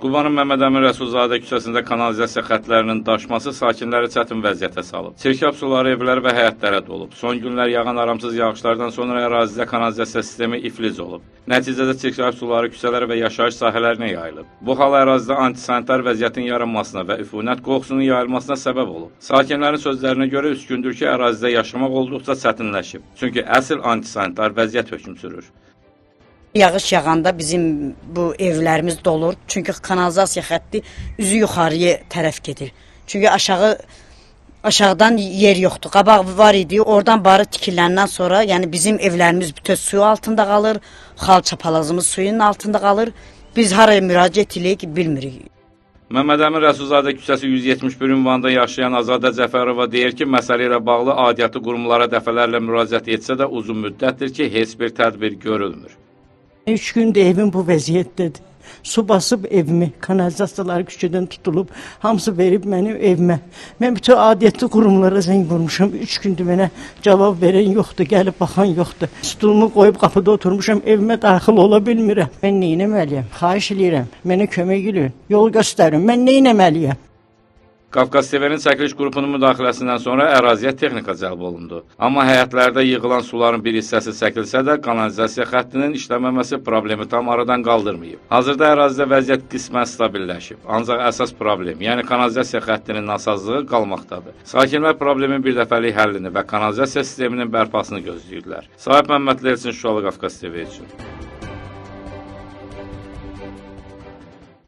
Qubanın Məmməd Əmin Rəsulzadə küçəsində kanalizasiya xətlərinin daşması sakinləri çətin vəziyyətə salıb. Çirkab suları evlər və həyətlərə dolub. Son günlər yağan aramsız yağışlardan sonra ərazidə kanalizasiya sistemi iflic olub. Nəticədə çirkab suları küçələrə və yaşayış sahələrinə yayılıb. Bu hal ərazidə antisanitar vəziyyətin yaranmasına və üfunət qoxusunun yayılmasına səbəb olub. Sakinlərin sözlərinə görə 3 gündür ki, ərazidə yaşamaq olduqca çətinləşib. Çünki əsl antisanitar vəziyyət hökm sürür. Yağış yağanda bizim bu evlərimiz dolur. Çünki kanalizasiya xətti üzü yuxarıya tərəf gedir. Çünki aşağıdan yer yoxdur. Qabaq var idi. Oradan barı tikiləndən sonra, yəni bizim evlərimiz bütün suyu altında qalır. Xalça palazımız suyun altında qalır. Biz haraya müraciət edirik bilmirik. Məmməd Əmin Rəsulzadə küçəsi 171 ünvanında yaşayan Azadə Cəfərova deyir ki, məsələ ilə bağlı aidiyyatı qurumlara dəfələrlə müraciət etsə də uzun müddətdir ki, heç bir tədbir görülmür. 3 gündür evim bu vəziyyətdədir. Su basıb evimi, kanalizasiyaları küçədən tutulub, hamısı verib mənim evimə. Mən bütün aidiyyatı qurumlara zəng vurmuşam. 3 gündür mənə cavab verən yoxdur, gəlib baxan yoxdur. Stulumu qoyub qapıda oturmuşam, evimə daxil ola bilmirəm. Mən nə etməliyəm? Xahiş edirəm, mənə kömək edin, yol göstərin. Mən nə etməliyəm? Qafqaz TV'nin çəkiliş qrupunun müdaxiləsindən sonra əraziyə texnika cəlb olundu. Amma həyətlərdə yığılan suların bir hissəsi çəkilsə də, kanalizasiya xəttinin işləməməsi problemi tam aradan qaldırmayıb. Hazırda ərazidə vəziyyət qismən stabilləşib. Ancaq əsas problem, yəni kanalizasiya xəttinin nasazlığı qalmaqdadır. Sakinlər problemin birdəfəlik həllini və kanalizasiya sisteminin bərpasını gözləyirlər. Sahib Məmmədli Elçin, Şuşalı, Qafqaz TV üçün.